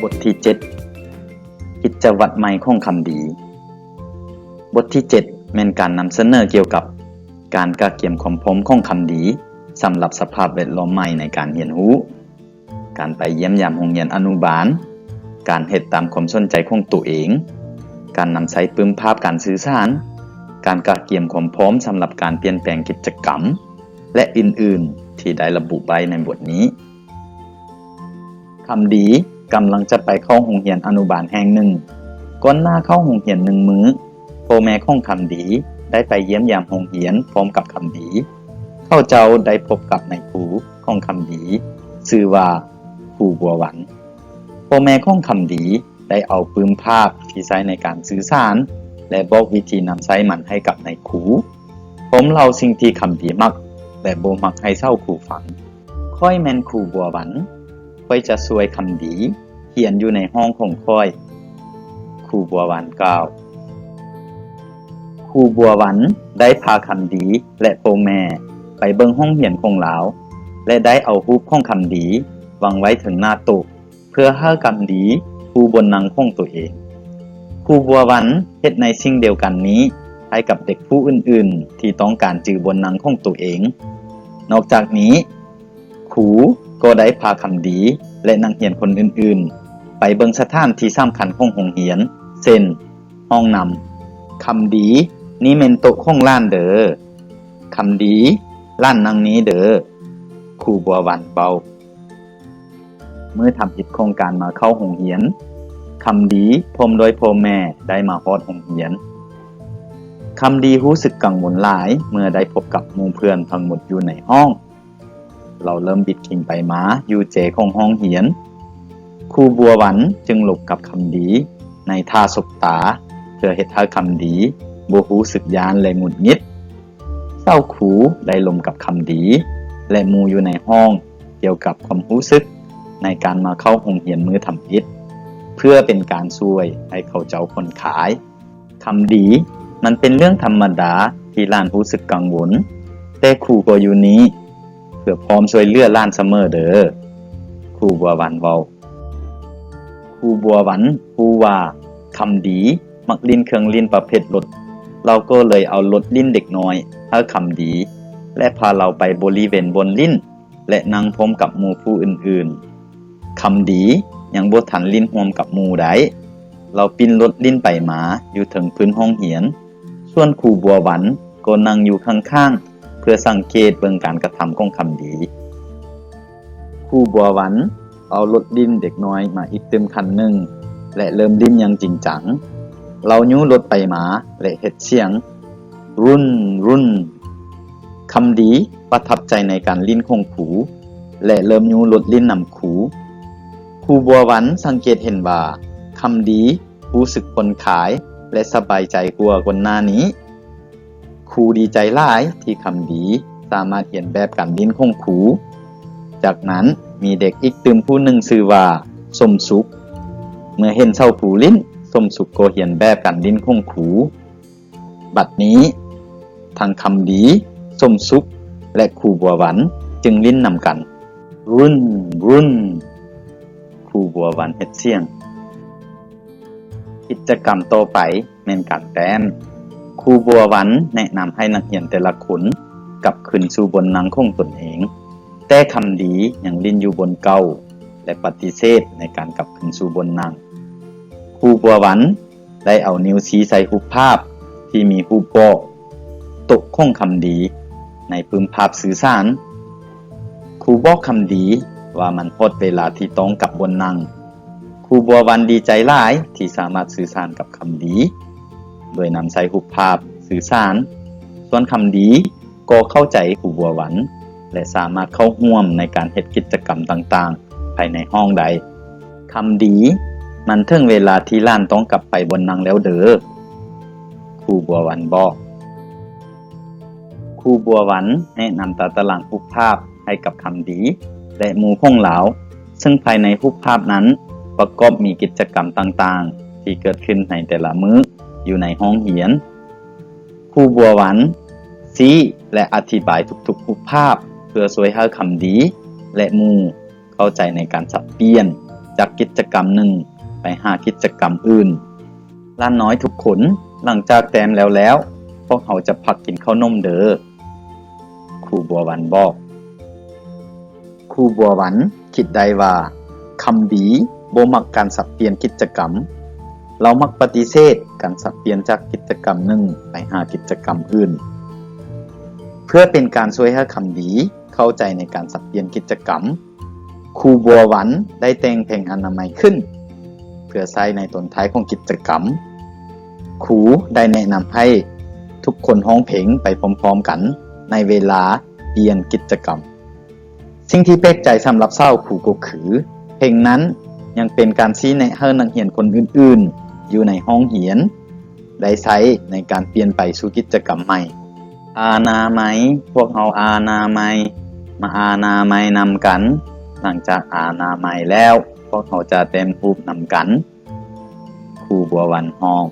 ทที่7กิจวัตรใหม่ของคำดีบทที่7แม่นการนำเสนอเกี่ยวกับการกะเกียมความพร้อมของคำดีสำหรับสภาพแวดล้อมใหม่ในการเรียนรู้การไปเยี่ยมยามโรงเรียนอนุบาลการเฮ็ดตามความสนใจของตัวเองการนำใช้ปึ้มภาพการสื่อสารการกะเกียมความพร้อมสำหรับการเปลี่ยนแปลงกิจกรรมและอื่นๆที่ได้ระบุไว้ในบทนี้คำดีกำลังจะไปเข้าโรงเรียนอนุบาลแห่งหนึ่งก่อนหน้าเข้าโรงเรียน1มื้อพ่อแม่ของคำดีได้ไปเยี่ยมยามโรงเรียนพร้อมกับคำดีเขาเจ้าได้พบกับนายครูของคำดีชื่อว่าครูบัวหวันพ่อแม่ของคำดีได้เอาปึ้มภาพที่ใช้ในการสื่อสารและบอกวิธีนำใช้มันให้กับนายครูผมเล่าสิ่งที่คำดีมักและบ่มักให้เศร้าครูฟังค่อยแม่นครูบัวหวันค่อยจะช่วยคำดีเขียนอยู่ในห้องของค่อยครูบัวหวันกล่าวครูบัวหวันได้พาคำดีและพ่อแม่ไปเบิ่งห้องเรียนของลาวและได้เอารูปของคำดีวางไว้ถึงหน้าโต๊ะเพื่อให้คำดีผู้บนนั่งของตัวเองครูบัวหวันเฮ็ดในสิ่งเดียวกันนี้ให้กับเด็กผู้อื่นๆที่ต้องการจือบนนั่งของตัวเองนอกจากนี้ครูก็ได้พาคำดีและนักเรียนคนอื่นๆไปเบิ่งสถานที่สำคัญของโรงเรียนเช่นห้องนำคำดีนี่แม่นโต๊ะของล้านเด้อคำดีล้านนั่งนี้เด้อครูบัวหวันเบาเมื่อทำผิดโครงการมาเข้าโรงเรียนคำดีพร้อมโดยพ่อแม่ได้มาฮอดโรงเรียนคำดีรู้สึกกังวลหลายเมื่อได้พบกับหมู่เพื่อนทั้งหมดอยู่ในห้องเราเริ่มบิดขิงไปมาอยู่เจของห้องเรียนครูบัวหวันจึงหลบกับคำดีในท่าสบตาเพื่อเฮ็ดให้คำดีบ่รู้สึกย้านและหงุดหงิดเศร้าครูได้ลมกับคำดีและหมู่อยู่ในห้องเกี่ยวกับความรู้สึกในการมาเข้าโรงเรียนมื้อทำผิดเพื่อเป็นการช่วยให้เขาเจ้าคนขายคำดีมันเป็นเรื่องธรรมดาที่หลานรู้สึกกังวลแต่ครูก็อยู่นี้เพื่อพร้อมช่วยเหลือหลานเสมอเด้อครูบัวหวันเว้าครูบัวหวันพูดว่าคำดีมักลิ้นเครื่องลิ้นประเภทรถเราก็เลยเอารถลิ้นเด็กน้อยให้คำดีและพาเราไปบริเวณบนลิ้นและนั่งพร้อมกับหมู่ผู้อื่นๆคำดียังบ่ทันลิ้นร่วมกับหมู่ใดเราปิ้นรถลิ้นไปมาอยู่ถึงพื้นห้องเรียนส่วนครูบัวหวันก็นั่งอยู่ข้างๆเพื่อสังเกตเบิ่งการกระทำของคำดีครูบัวหวันเอารถลิ้นเด็กน้อยมาอีกเต็มคันหนึ่งและเริ่มลิ้นอย่างจริงจังเรายู้รถไปมาและเฮ็ดเสียงรุ่นรุ่นคำดีประทับใจในการลิ้นของครูและเริ่มยู้รถลิ้นนำครูครูบัวหวันสังเกตเห็นว่าคำดีรู้สึกคนขายและสบายใจกว่าคนหน้านี้ครูดีใจหลายที่คำดีสามารถเรียนแบบการลิ้นของครูจากนั้นมีเด็กอีกตึมผู้หนึ่งชื่อว่าสมสุขเมื่อเห็นเศร้าครูลิ้นสมสุขก็เรียนแบบการลิ้นของครูบัดนี้ทั้งคำดีสมสุขและครูบัวหวันจึงลิ้นนำกันรุ่นรุ่นครูบัวหวันเฮ็ดเสียงกิจกรรมต่อไปแม่นการแต้มครูบัวหวันแนะนำให้นักเรียนแต่ละคนกลับขึ้นสู่บนนั่งของตนเองแต่คำดียังลิ้นอยู่บนเก่าและปฏิเสธในการกลับขึ้นสู่บนนั่งครูบัวหวันได้เอานิ้วชี้ใส่รูปภาพที่มีรูปบอกตกของคำดีในปึ้มภาพสื่อสารครูบอกคำดีว่ามันพอดเวลาที่ต้องกลับบนนั่งครูบัวหวันดีใจหลายที่สามารถสื่อสารกับคำดีโดยนำใช้รูปภาพสื่อสารส่วนคำดีก็เข้าใจครูบัวหวันและสามารถเข้าร่วมในการเฮ็ดกิจกรรมต่างๆภายในห้องใดคำดีมันถึงเวลาที่หลานต้องกลับไปบนนั่งแล้วเด้อครูบัวหวันบอกครูบัวหวันแนะนำตารางรูปภาพให้กับคำดีและหมู่ของเหลาซึ่งภายในรูปภาพนั้นประกอบมีกิจกรรมต่างๆที่เกิดขึ้นในแต่ละมื้ออยู่ในห้องเรียนครูบัวหวันชี้และอธิบายทุกๆรูปภาพเพื่อช่วยให้คำดีและหมู่เข้าใจในการสับเปลี่ยน จากกิจกรรมหนึ่งไปหากิจกรรมอื่นหลานน้อยทุกคนหลังจากแต้มแล้วพวกเขาจะพักกินข้าวนมเด้อครูบัววันบอกครูบัววันคิดได้ว่าคำดีบ่มักการสับเปลี่ยนกิจกรรมเรามักปฏิเสธการสับเปลี่ยนจากกิจกรรมหนึ่งไปหากิจกรรมอื่นเพื่อเป็นการช่วยให้คำดีเข้าใจในการสับเปลี่ยนกิจกรรมครูบัววันได้แต่งเพลงอนามัยขึ้นเพื่อใช้ในตอนท้ายของกิจกรรมครูได้แนะนำให้ทุกคนร้องเพลงไปพร้อมๆกันในเวลาเปลี่ยนกิจกรรมสิ่งที่แปลกใจสำหรับเศร้าครูก็คือเพลงนั้นยังเป็นการชี้แนะให้นักเรียนคนอื่นๆอยู่ในห้องเรียนได้ใช้ในการเปลี่ยนไปสู่กิจกรรมใหม่อานามัยพวกเราอานามัยมาอานามัยนำกันหลังจากอานามัยแล้วพวกเขาจะเต็มรูปนำกันครูบัววันฮ้อง